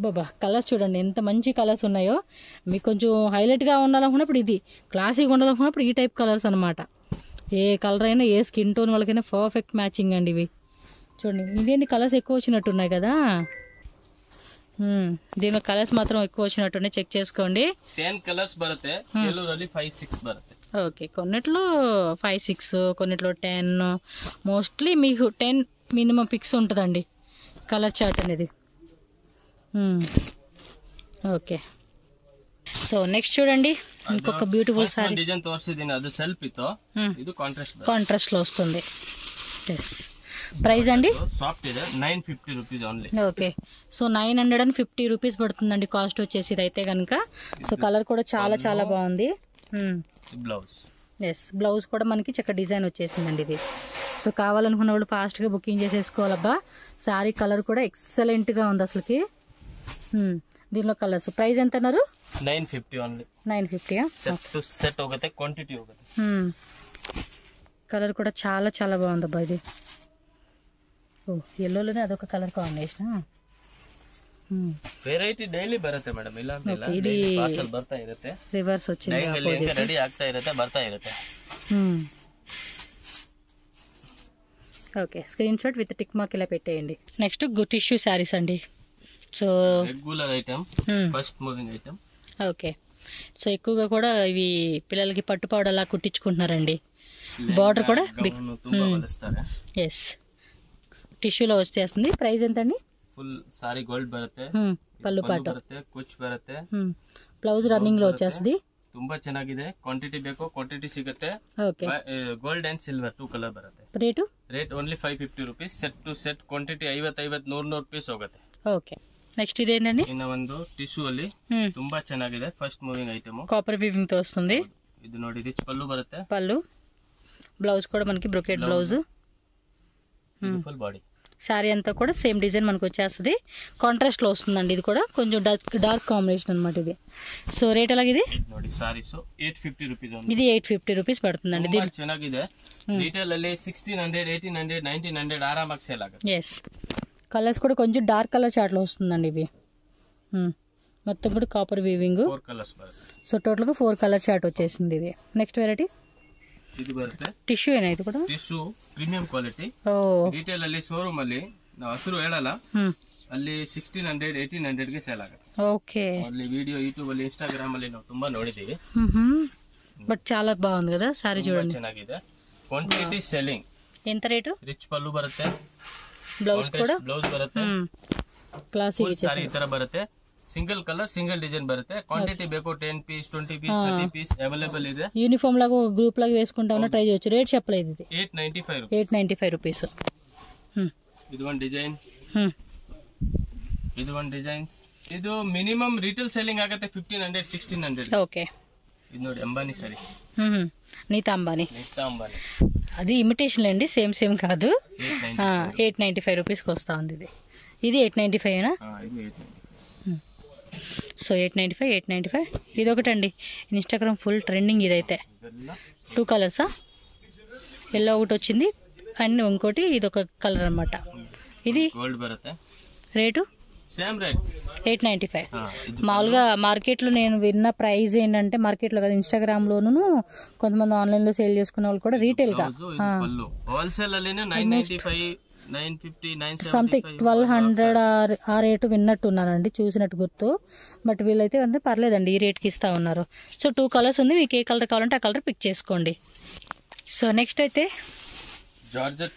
బాబా కలర్స్ చూడండి ఎంత మంచి కలర్స్ ఉన్నాయో. మీకు కొంచెం హైలైట్గా ఉండాలనుకున్నప్పుడు ఇది, క్లాసీగా ఉండాలనుకున్నప్పుడు ఈ టైప్ కలర్స్ అనమాట. ఏ కలర్ అయినా ఏ స్కిన్ టోన్ వాళ్ళకైనా పర్ఫెక్ట్ మ్యాచింగ్ అండి ఇవి. చూడండి ఇదేంటి కలర్స్ ఎక్కువ వచ్చినట్టున్నాయి కదా, దీనిలో కలర్స్ మాత్రం ఎక్కువ వచ్చినట్టున్నాయి, చెక్ చేసుకోండి. 10 కలర్స్ బರುತ್ತೆ, 5-6 బರುತ್ತೆ. ఓకే, కొన్నిట్లో 5-6, కొన్నిట్లో 10, మోస్ట్లీ మీకు 10 మినిమం పిక్స్ ఉంటుందండి కలర్ చార్ట్ అనేది. ఓకే, సో నెక్స్ట్ చూడండి ఇంకొక బ్యూటిఫుల్ సారీ డిజైన్ తోరిಸಿದೀನಿ, ಅದು ಸೆಲ್ಫ್ ಇತ್ತು, ಇದು కాంట్రాస్ట్ లో వస్తుంది. ఎస్, ప్రైస్ అండి సాఫ్ట్ ಇದೆ 950 rupees only. Okay, so 950 rupees పడుతుందండి కాస్ట్ వచ్చేసి ఇదైతే కనుక. సో కలర్ కూడా చాలా చాలా బాగుంది. బ్లౌజ్, ఎస్, బ్లౌజ్ కూడా మనకి చక్కగా డిజైన్ వచ్చేసిందండి ఇది. సో కావాలనుకున్న వాళ్ళు ఫాస్ట్గా బుకింగ్ చేసేసుకోవాలబ్బా. శారీ కలర్ కూడా ఎక్సలెంట్గా ఉంది అసలుకి. దీనిలో కలర్స్ ప్రైస్ ఎంత అన్నారు? 950 ఓన్లీ. 950 సెట్ ಹೋಗುತ್ತೆ, క్వాంటిటీ ಹೋಗುತ್ತೆ. కలర్ కూడా చాలా చాలా బాగుందబ్బా ఇది. ఓ ఎల్లోలోనే అదొక కలర్ కాంబినేషన్. ವೆರೈಟಿ ಡೈಲಿ ಬರುತ್ತೆ ಮೇಡಮ್, ಇಲ್ಲ ಅಂತಿಲ್ಲ, ఇది ಪಾರ್ಸಲ್ ಬರ್ತಾ ಇರುತ್ತೆ, ರಿವರ್ಸ್ వచ్చింది, ರೆಡಿ ಆಗ್ತಾ ಇರುತ್ತೆ, ಬರ್ತಾ ಇರುತ್ತೆ. Okay, screen shot with tick mark ఇలా పెట్టేయండి. నెక్స్ట్ టిష్యూ శారీస్ అండి. So regular item, first moving item. Okay, so ఎక్కువగా కూడా ఇవి పిల్లలకి పట్టుపాడు అలా కుట్టించుకుంటున్నారండి. బార్డర్ కూడా ఎస్ టిష్యూలో వచ్చేస్తుంది. ప్రైస్ ఎంత అండి? ఫుల్ సారీ గోల్డ్ బರುತ್ತೆ, పళ్ళు పాటు ಬರುತ್ತೆ, ಕುಚ್ ಬರುತ್ತೆ, ಬ್ಲೌಸ್ ರನ್ನಿಂಗ್ లో వచ్చేస్తుంది. ತುಂಬಾ ಚೆನ್ನಾಗಿದೆ, ಕ್ವಾಂಟಿಟಿ ಬೇಕು ಕ್ವಾಂಟಿಟಿ ಸಿಗುತ್ತೆ. Okay, gold and silver 2 colour ಬರುತ್ತೆ. Rate only 550 rupees. Set to set quantity 50-100 piece ಹೋಗುತ್ತೆ. ಓಕೆ, నెక్స్ట్ ఇదేంటండి? ఇన్న ಒಂದು ಟಿಶ್ಯೂ ಅಲ್ಲಿ ತುಂಬಾ ಚೆನ್ನಾಗಿದೆ, first moving item, copper weaving తో వస్తుంది. ఇది ನೋಡಿ రిచ్ పళ్ళు బರುತ್ತೆ, పళ్ళు బ్లౌజ్ కూడా మనకి brocade blouse, full body. Sari అంతా కూడా సేమ్ డిజైన్ మనకు వచ్చేస్తుంది, కాంట్రాస్ట్ లో వస్తుందండి. ఇది కూడా కొంచెం డార్క్ కాంబినేషన్ అనమాట ఇది. సో రేట్ ఎలాగిది? ನೋಡಿ ಸಾರೀಸ್ 850 ರೂಪೀಸ್. ఇది 850 రూపీస్ పడుతుందండి. ತುಂಬಾ ಚೆನ್ನಾಗಿದೆ, ರಿಟೇಲ್ ಅಲ್ಲಿ 1600, 1800, 1900 ಆರಾಮಾಗಿ ಸೇಲ್ ಆಗುತ್ತೆ. ఎస్, కలర్స్ కూడా కొంచెం డార్క్ కలర్ చార్ట్ లో వస్తుందండి ఇవి. మొత్తం కూడా కాపర్ వీవింగ్. 4 కలర్స్ బರುತ್ತೆ. సో టోటల్ గా 4 కలర్ చార్ట్ వచ్చేసింది ఇది. నెక్స్ట్ వెరైటీ ఇది బರುತ್ತೆ, ಟಿಶ್ಯೂ ಏನ ಇದು ಕೂಡ? Tissue premium quality. ರಿಟೇಲ್ ಅಲ್ಲಿ ಶೋರೂಮ್ ಅಲ್ಲಿ ನಾವು ಹಸಿರು ಹೇಳಲ್ಲ, ಅಲ್ಲಿ 1600, 1800 ಗೆ ಸೇಲ್ ಆಗುತ್ತೆ. ఓకే, ಅಲ್ಲಿ ವಿಡಿಯೋ ಯೂಟ್ಯೂಬ್ ಅಲ್ಲಿ ಇನ್ಸ್ಟಾಗ್ರಾಮ್ ಅಲ್ಲಿ ನಾವು ತುಂಬಾ ನೋಡಿದೀವಿ. బట్ చాలా బాగుంది కదా సారీ, చూడండి ಚೆನ್ನಾಗಿದೆ. Quantity selling. ఎంత రేటు? ರಿಚ್ ಪಲ್ಲು ಬರುತ್ತೆ, బ్లౌజ్ కూడా ಬ್ಲೌಸ್ ಬರುತ್ತೆ, క్లాసీ ಸಾರಿ ಈ ತರ ಬರುತ್ತೆ. ಸಿಂಗಲ್ ಕಲರ್ ಸಿಂಗಲ್ ಡಿಸೈನ್ ಬರುತ್ತೆ. ಕ್ವಾಂಟಿಟಿ ಬೇಕು 10 ಪೀಸ್ 20 ಪೀಸ್ 30 ಪೀಸ್ ಅವೈಲೇಬಲ್ ಇದೆ. యూనిఫామ్ లాగా ఒక గ్రూప్ లాగా వేసుకుంటా ఉన్నా ట్రై చేయొచ్చు. రేట్ చెప్పలేదు ఇది. 895 రూపీస్. ಇದು ಒಂದು ಡಿಸೈನ್, ಇದು ಒಂದು ಡಿಸೈನ್ಸ್. ಇದು ಮಿನಿಮಮ್ ರಿಟೇಲ್ ಸೆಲ್ಲಿಂಗ್ ಆಗುತ್ತೆ 1500, 1600. ఓకే, ఇది ನೋಡಿ అంబానీ సారీ, నీతా అంబానీ. అది ఇమిటేషన్ అండి, సేమ్ కాదు. 895 రూపీస్కి వస్తా ఉంది ఇది. ఇది 895 ఏనా? సో 895. ఇది ఒకటండి ఇన్స్టాగ్రామ్ ఫుల్ ట్రెండింగ్ ఇదైతే. 2 కలర్సా? ఎల్లో ఒకటి వచ్చింది అండ్ ఇంకోటి ఇది ఒక కలర్ అనమాట. ఇది గోల్డ్ బರುತ್ತೆ. Rate same rate 895. మామూలుగా మార్కెట్లో నేను విన్న ప్రైస్ ఏంటంటే, మార్కెట్లో కదా ఇన్స్టాగ్రామ్ లోను కొంతమంది ఆన్లైన్ లో సేల్ చేసుకునే వాళ్ళు కూడా రీటైల్ గా హోల్సేల్ ಅಲ್ಲಿ 995 950 970 సంథింగ్ 1200 ఆ రేటు విన్నట్టున్నానండి, చూసినట్టు గుర్తు. బట్ వీళ్ళైతే అంతే పర్లేదండి, ఈ రేట్కి ఇస్తా ఉన్నారు. సో 2 కలర్స్ ఉంది, మీకు ఏ కలర్ కావాలంటే ఆ కలర్ పిక్ చేసుకోండి. సో నెక్స్ట్ అయితే జార్జెట్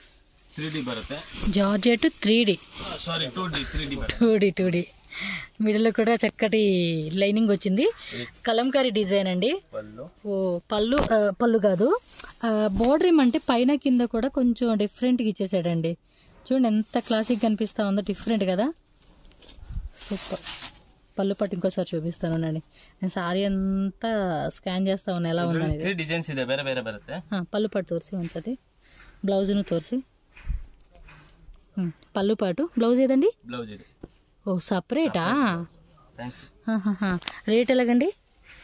3D బರುತ್ತೆ. Georgette 3D sari 2D 2D middle కూడా చక్కటి లైనింగ్ వచ్చింది. కలంకారీ డిజైన్ అండి. ఓ పళ్ళు కాదు, బోర్డర్ ఏమంటే పైన కింద కూడా కొంచెం డిఫరెంట్గా ఇచ్చేసాడండి. చూడండి ఎంత క్లాసిక్ కనిపిస్తా ఉందో, డిఫరెంట్ కదా, సూపర్. పళ్ళు పట్టు ఇంకోసారి చూపిస్తాను అండి, నేను సారీ అంతా స్కాన్ చేస్తా ఉన్నా ఎలా ఉందని. పళ్ళు పట్టు తోరిసి ఉంచది, బ్లౌజ్ను తోరిసి. పళ్ళు పాటు బ్లౌజ్ ఏదండి? ఓ సపరేటా? రేట్ ఎలాగండి?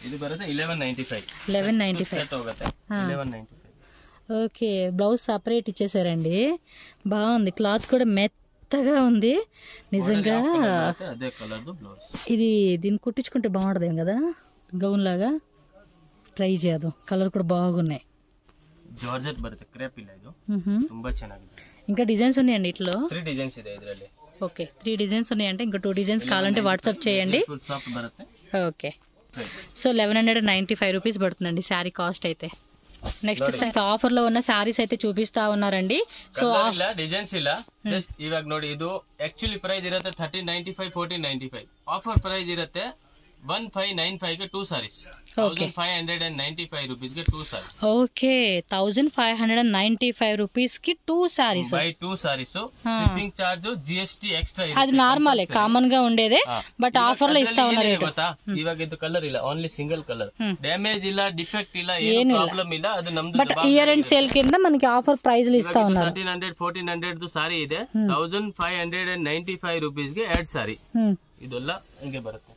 ఇది బರುತ್ತೆ 1195. ఓకే, బ్లౌజ్ సపరేట్ ఇచ్చేసారండి. బాగుంది, క్లాత్ కూడా మెత్తగా ఉంది నిజంగా. ఇది దీన్ని కుట్టించుకుంటే బాగుంటుంది కదా, గౌన్ లాగా. ట్రై చేద్దాం, కలర్ కూడా బాగున్నాయి. ಜಾರ್ಜೆಟ್ ಬರುತ್ತೆ, ಕ್ರೇಪ್ ಇಲ್ಲ ಇದು, ತುಂಬಾ ಚೆನ್ನಾಗಿದೆ. ఇంకా డిజైన్స్ ఉన్నాయండి ఇట్లో. 3 డిజైన్స్ ಇದೆ ಇದರಲ್ಲಿ. ఓకే, 3 డిజైన్స్ ఉన్నాయంటే ఇంకా 2 డిజైన్స్ కావాలంటే వాట్సాప్ చేయండి. ఫుల్ సాఫ్ట్ బರುತ್ತೆ. ఓకే, సో 1195 రూపీస్ పడుతుందండి శారీ కాస్ట్ అయితే. నెక్స్ట్ ఆఫర్ లో ఉన్న శారీస్ అయితే చూపిస్తా ఉన్నారండి. సో ಇಲ್ಲ ಡಿಸೈನ್ಸ್ ಇಲ್ಲ, ಜಸ್ಟ್ ಇವಾಗ ನೋಡಿ, ಇದು ಆಕ್ಚುಲಿ ಪ್ರೈಸ್ ಇರುತ್ತೆ 1395 1495. ಆಫರ್ ಪ್ರೈಸ್ ಇರುತ್ತೆ 1595 ಗೆ 2 sarees. 1595 rupees ಗೆ 2 sarees. ఓకే, 1595 రూపీస్ కి 2 sarees. By 2 sarees, shipping charge GST extra. అది నార్మల్ కామన్ గా ఉండేదే, బట్ ఆఫర్ లో ఇస్తా ఉన్నారు. ಗೊತ್ತಾ, ಇವಾಗ ಇದು ಕಲರ್ ಇಲ್ಲ, ಓನ್ಲಿ ಸಿಂಗಲ್ ಕಲರ್, ಡ್ಯಾಮೇಜ್ ಇಲ್ಲ, ಡಿಫೆಕ್ಟ್ ಇಲ್ಲ, ಏನು ಪ್ರಾಬ್ಲಮ್ ಇಲ್ಲ. ಅದು ನಮ್ದು బట్ ఇయర్ అండ్ సేల్ కింద మనకి ఆఫర్ ప్రైస్ ఇస్తా ఉన్నారు. 1300 1400 ಸಾರಿ ಇದೆ, 1595 rupees ಗೆ 2 ಸಾರಿ. ಇದೆಲ್ಲ ಹಂಗೆ ಬರುತ್ತೆ,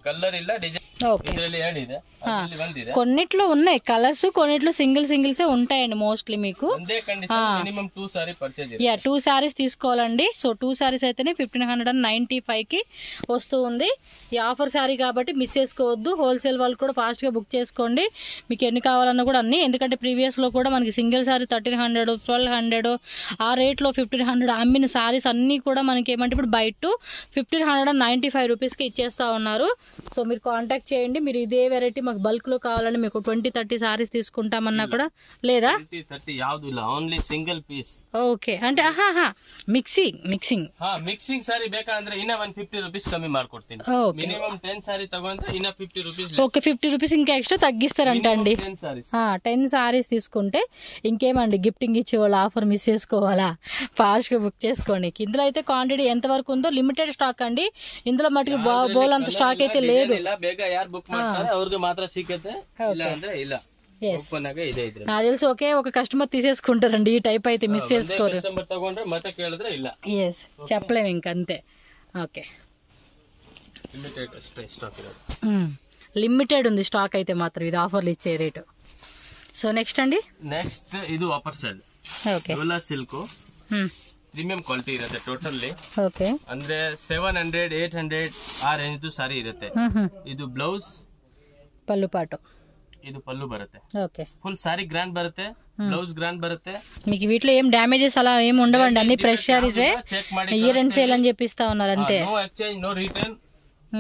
ಕಲರ್ ಇಲ್ಲ, ಡಿಸೈನ್ ಇದರಲ್ಲಿ ಏನಿದೆ ಅದರಲ್ಲಿ ಒಂದಿದೆ. కొన్నిట్లో ఉన్నాయి కలర్స్, కొన్నిట్లో సింగిల్స్ ఉంటాయండి మోస్ట్లీ. మీకు ಒಂದೇ condition, minimum 2 sorry purchase. 2 saris తీసుకోవాలండి. సో 2 సారీస్ అయితేనే 1595 కి వస్తూ ఉంది. ఈ ఆఫర్ సారీ కాబట్టి మిస్ చేసుకోవద్దు. హోల్సేల్ వాళ్ళు కూడా ఫాస్ట్ గా బుక్ చేసుకోండి, మీకు ఎన్ని కావాలన్నా కూడా అన్ని. ఎందుకంటే ప్రీవియస్ లో కూడా మనకి సింగిల్ సారీ 1300 1200 ఆ రేట్ లో 1500 అమ్మిన సారీస్ అన్ని కూడా మనకి ఏమంటే ఇప్పుడు బై 2 1595 రూపీస్ కి ఇచ్చేస్తా ఉన్నారు. సో మీరు కాంటాక్ట్ చేయండి. మీరు ఇదే వెరైటీ మాకు బల్క్ లో కావాలంటే మీకు 20-30 సారీస్ తీసుకుంటామన్నా కూడా లేదా 20-30 ಯಾವುದು ಇಲ್ಲ, ಓನ್ಲಿ ಸಿಂಗಲ್ ಪೀಸ್. ఓకే, అంటే ಮಿಕ್ಸಿಂಗ್ ಸಾರಿ ಬೇಕಂದ್ರೆ ಇನ್ನ 150 rupees ಕಮ್ಮಿ ಮಾಡ್ಕೊಡ್ತೀನಿ. ಮಿನಿಮಮ್ 10 ಸಾರಿ ತಗೊಂಡ್ರೆ ಇನ್ನ 50 rupees. ఓకే, 50 రూపీస్ ఇంకా ఎక్స్ట్రా తగ్గిస్తారంట అండి. 10 సారీస్ తీసుకుంటే ఇంకేమండి, గిఫ్టింగ్ ఇచ్చేవాళ్ళు ఆఫర్ మిస్ చేసుకోవాలా, ఫాస్ట్ గా బుక్ చేసుకోండి. ఇందులో అయితే క్వాంటిటీ ఎంత వరకు ఉందో లిమిటెడ్ స్టాక్ అండి. ఇందులో మటుకు బోల్ అంత స్టాక్ అయితే లేదు. ಬೇಗ ಯಾರು ಬುಕ್ ಮಾಡ್ತಾರೆ ಅವ್ರಿಗೆ ಮಾತ್ರ ಸಿಕ್ಕತ್ತೆ, ಇಲ್ಲ ಅಂದ್ರೆ ಇಲ್ಲ. నాకు తెలిసి ఒకే ఒక కస్టమర్ తీసేసుకుంటారండి ఈ టైప్ అయితే, మిస్ చేసుకోరు. కస్టమర్ తಗೊಂಡ್ರೆ ಮತ್ತೆ ಕೇಳಿದ್ರೆ ಇಲ್ಲ. ఎస్, చెప్పలేము ఇంకంతే. ఓకే, లిమిటెడ్ ఉంది స్టాక్ అయితే మాత్రం, ఇది ఆఫర్లు ఇచ్చే రేటు. సో నెక్స్ట్ అండి, నెక్స్ట్ ಇದು Whopper cell. Okay, Dhola silk premium quality ಇರುತ್ತೆ ಟೋಟಲಿ. ఓకే, ಅಂದ್ರೆ 700 800 ಆ ರೇಂಜ್ ಸಾರಿ ಇರುತ್ತೆ. ಇದು ಬ್ಲೌಸ್, పళ్ళు పాటు, ಇದು ಪಲ್ಲು ಬರುತ್ತೆ. ఓకే, ఫుల్ సారీ గ్రాండ్ బರುತ್ತೆ, బ్లౌజ్ గ్రాండ్ బರುತ್ತೆ. మీకు వీటిలో ఏం డ్యామేజెస్ అలా ఏమి ఉండవండి, అన్ని ఫ్రెష్ సారీసే. ఇయర్ అండ్ సేల్ అని చెప్పిస్తా ఉన్నారు అంతే. No exchange, no return,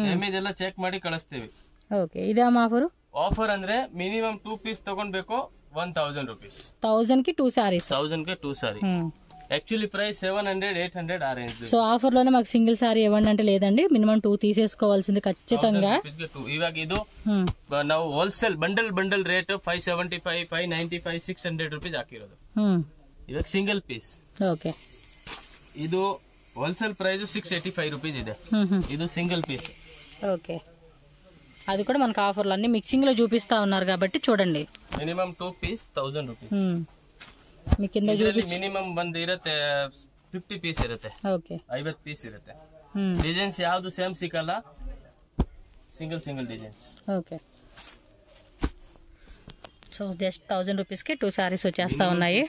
damage ಎಲ್ಲ ಚೆಕ್ ಮಾಡಿ ಕಳಿಸ್ತೀವಿ. ఓకే, ఇదే ఆఫర్. ಆಫರ್ ಅಂದ್ರೆ ಮಿನಿಮಮ್ 2 ಪೀಸ್ ತಗೊಂಡ್ಬೇಕು 1000 rupees. 1000 కి 2 సారీస్. 1000 కి 2 సారీ. యాక్చువల్లీ ప్రైస్ 700 800 ఆ రేంజ్. సో ఆఫర్ లోనే మాకు సింగిల్ సారీ ఇవ్వండి అంటే లేదండి, మినిమం 2 తీసేసుకోవాల్సింది ఖచ్చితంగా. ఇವಾಗ ಇದು ನಾವು ಹೋಲ್ಸೇಲ್ ಬಂಡಲ್ ರೇಟ್ 575 595 600 rupees ಹಾಕಿರೋದು. ಇವಾಗ ಸಿಂಗಲ್ ಪೀಸ್. ಓಕೆ, ಇದು ಹೋಲ್ಸೇಲ್ ಪ್ರೈಸ್ 685 rupees ಇದೆ. ಇದು సింగిల్ పీస్. ఓకే, అది కూడా మనకు ఆఫర్లు అన్ని మిక్సింగ్ లో చూపిస్తా ఉన్నారు కాబట్టి చూడండి. Minimum 2 piece 1000 rupees. మీ కింద చూపించి ಮಿನಿಮಮ್ ಬಂದು ಇರುತ್ತೆ 50 ಪೀಸ್ ಇರುತ್ತೆ. ఓకే, 50 ಪೀಸ್ ಇರುತ್ತೆ. ಡಿಸೈನ್ಸ್ ಯಾವುದು ಸೇಮ್ ಸಿಕ್ಕಲ್ಲ, single designs. Okay, so just 1000 rupees కి 2 సారీస్ వచ్చేస్తా ఉన్నాయి.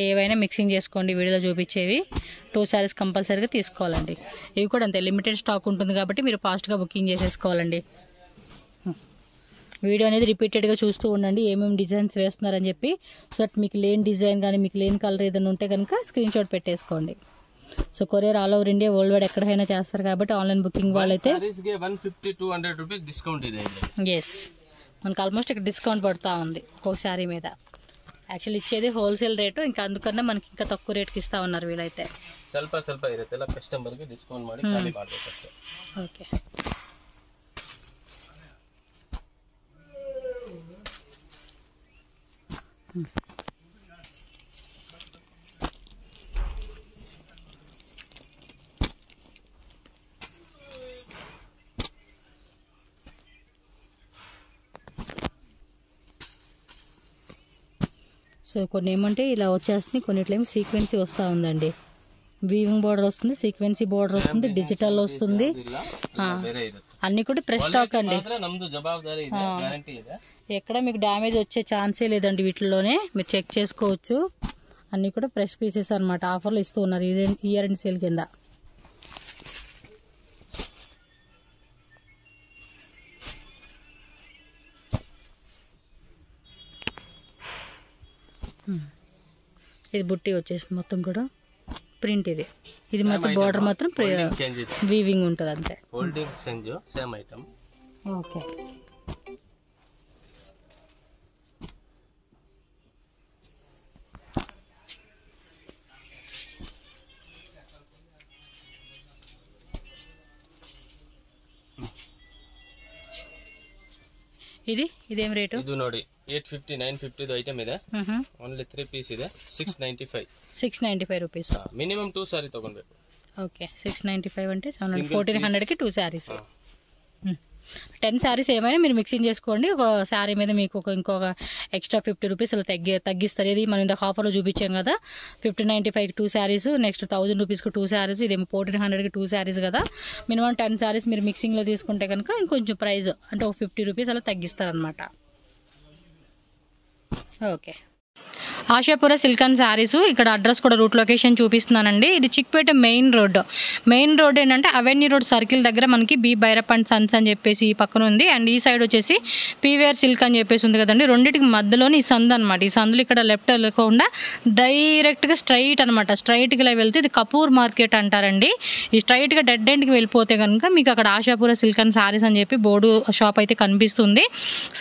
ఏవైనా మిక్సింగ్ చేసుకోండి. వీడియోలో చూపించేవి 2 శారీస్ కంపల్సరీగా తీసుకోవాలండి. ఇవి కూడా అంతే లిమిటెడ్ స్టాక్ ఉంటుంది కాబట్టి మీరు ఫాస్ట్గా బుకింగ్ చేసేసుకోవాలండి. వీడియో అనేది రిపీటెడ్గా చూస్తూ ఉండండి ఏమేమి డిజైన్స్ వేస్తున్నారని చెప్పి. సో దట్ మీకు లేని డిజైన్ కానీ మీకు లేని కలర్ ఏదైనా ఉంటే కనుక స్క్రీన్ షాట్ పెట్టేసుకోండి. So courier all over India world wide ఎక్కడైనా చేస్తారు కాబట్టి ఆన్లైన్ బుకింగ్ వాళ్ళైతే 150-200 రూపీస్ డిస్కౌంట్ ಇದೆ. ఎస్ మనకు ఆల్మోస్ట్ ఇక్కడ డిస్కౌంట్ పడుతూ ఉంది ఒక్కొక్క శారీ మీద. యాక్చువల్లీ ఇచ్చేది హోల్సేల్ రేటు, ఇంకా అందుకన్నా మనకి ఇంకా తక్కువ రేట్కి ఇస్తా ఉన్నారు వీళ్ళైతే. ಸ್ವಲ್ಪ ಇರುತ್ತೆ ಕಸ್ಟಮರ್ಗೆ ಡಿಸ್ಕೌಂಟ್ ಮಾಡಿ ಖಾಲಿ ಮಾಡಬೇಕಷ್ಟೇ. ఓకే సో కొన్ని ఏమంటే ఇలా వచ్చేస్తుంది, కొన్నిట్లేమో సీక్వెన్సీ వస్తూ ఉందండి. వీవింగ్ బార్డర్ వస్తుంది, సీక్వెన్సీ బార్డర్ వస్తుంది, డిజిటల్ వస్తుంది. అన్ని కూడా ఫ్రెష్ స్టాక్ అండి. ఎక్కడ మీకు డ్యామేజ్ వచ్చే ఛాన్సే లేదండి వీటిలోనే, మీరు చెక్ చేసుకోవచ్చు. అన్ని కూడా ఫ్రెష్ పీసెస్ అనమాట. ఆఫర్లు ఇస్తూ ఉన్నారు ఇయర్ అండ్ సేల్ కింద. ఇది బుట్టి వచ్చేసి మొత్తం కూడా ప్రింట్. ఇది మాత్రం బార్డర్ మాత్రం వీవింగ్ ఉంటుంది అంతే. ఓకే ఇదేం రేటు? ಇದು ನೋಡಿ 850 950 ಐಟಮ್ ಇದೆ. ಓನ್ಲಿ 3 ಪೀಸ್ ಇದೆ. 695 రూపీస్. మినిమం 2 సారీ తಗೊಳ್ಬೇಕು. ఓకే 695 అంటే 1400 కి 2 సారీస్. 10 శారీస్ ఏమైనా మీరు మిక్సింగ్ చేసుకోండి. ఒక శారీ మీద మీకు ఇంకొక ఎక్స్ట్రా 50 రూపీస్ అలా తగ్గిస్తారు. ఇది మనం ఇందాక ఆఫర్లో చూపించాం కదా, 1595కి 2 శారీస్, నెక్స్ట్ 1000 రూపీస్కి 2 శారీస్, ఇదేమో 1400కి 2 శారీస్ కదా. మినిమం 10 శారీస్ మీరు మిక్సింగ్లో తీసుకుంటే కనుక ఇంకొంచెం ప్రైస్ అంటే ఒక 50 రూపీస్ అలా తగ్గిస్తారనమాట. Okay Ashapura silk and saris. ఇక్కడ అడ్రస్ కూడా రూట్ లొకేషన్ చూపిస్తున్నానండి. ఇది చిక్పేట మెయిన్ రోడ్ ఏంటంటే అవెన్యూ రోడ్ సర్కిల్ దగ్గర మనకి బి భైరప్ అండ్ సన్స్ అని చెప్పేసి ఈ పక్కన ఉంది. అండ్ ఈ సైడ్ వచ్చేసి పీవేర్ సిల్క్ అని చెప్పేసి ఉంది కదండి. రెండింటికి మధ్యలోని ఈ సందు అనమాట. ఈ సందులో ఇక్కడ లెఫ్ట్ వెళ్ళకుండా డైరెక్ట్గా స్ట్రైట్ అనమాట. స్ట్రైట్గా ఇలా వెళ్తే ఇది కపూర్ మార్కెట్ అంటారండి. ఈ స్ట్రైట్గా డెడ్ ఎండ్కి వెళ్ళిపోతే కనుక మీకు అక్కడ ఆశాపుర సిల్క్ అండ్ శారీస్ అని చెప్పి బోర్డు షాప్ అయితే కనిపిస్తుంది.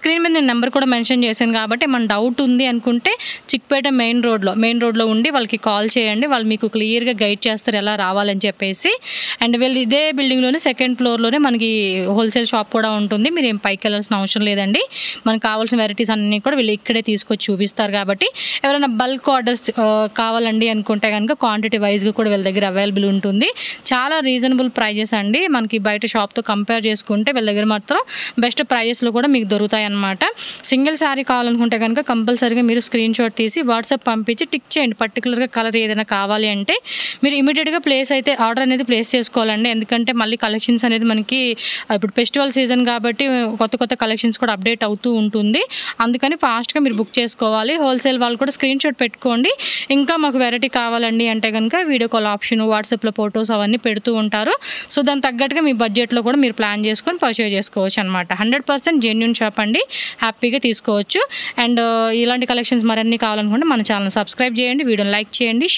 స్క్రీన్ మీద నేను నెంబర్ కూడా మెన్షన్ చేశాను కాబట్టి మన డౌట్ ఉంది అనుకుంటే చిక్పేట మెయిన్ రోడ్లో ఉండి వాళ్ళకి కాల్ చేయండి. వాళ్ళు మీకు క్లియర్గా గైడ్ చేస్తారు ఎలా రావాలని చెప్పేసి. అండ్ వీళ్ళు ఇదే బిల్డింగ్లోనే 2nd ఫ్లోర్లోనే మనకి హోల్సేల్ షాప్ కూడా ఉంటుంది. మీరు ఏం పైకి వెళ్ళాల్సిన అవసరం లేదండి. మనకు కావాల్సిన వెరైటీస్ అన్నీ కూడా వీళ్ళు ఇక్కడే తీసుకొచ్చి చూపిస్తారు కాబట్టి ఎవరైనా బల్క్ ఆర్డర్స్ కావాలండి అనుకుంటే కనుక క్వాంటిటీ వైజ్గా కూడా వీళ్ళ దగ్గర అవైలబుల్ ఉంటుంది. చాలా రీజనబుల్ ప్రైజెస్ అండి. మనకి బయట షాప్తో కంపేర్ చేసుకుంటే వీళ్ళ దగ్గర మాత్రం బెస్ట్ ప్రైజెస్లో కూడా మీకు దొరుకుతాయి అన్నమాట. సింగిల్ శారీ కావాలనుకుంటే కనుక కంపల్సరీగా మీరు స్క్రీన్ షాట్ తీసి వాట్సాప్ పంపించి టిక్ చేయండి. పర్టికులర్గా కలర్ ఏదైనా కావాలి అంటే మీరు ఇమీడియట్గా ఆర్డర్ అనేది ప్లేస్ చేసుకోవాలండి. ఎందుకంటే మళ్ళీ కలెక్షన్స్ అనేది మనకి ఇప్పుడు ఫెస్టివల్ సీజన్ కాబట్టి కొత్త కలెక్షన్స్ కూడా అప్డేట్ అవుతూ ఉంటుంది. అందుకని ఫాస్ట్గా మీరు బుక్ చేసుకోవాలి. హోల్సేల్ వాళ్ళు కూడా స్క్రీన్ షాట్ పెట్టుకోండి. ఇంకా మాకు వెరైటీ కావాలండి అంటే కనుక వీడియో కాల్ ఆప్షన్, వాట్సాప్లో ఫొటోస్ అవన్నీ పెడుతూ ఉంటారు. సో దాని తగ్గట్టుగా మీ బడ్జెట్లో కూడా మీరు ప్లాన్ చేసుకొని పర్చేజ్ చేసుకోవచ్చు అనమాట. 100% జెన్యూన్ షాప్ అండి. హ్యాపీగా తీసుకోవచ్చు. అండ్ ఇలాంటి కలెక్షన్స్ మరన్నీ కావాలనుకుంటే మన ఛానల్ సబ్స్క్రైబ్ చేయండి, వీడియోని లైక్ చేయండి,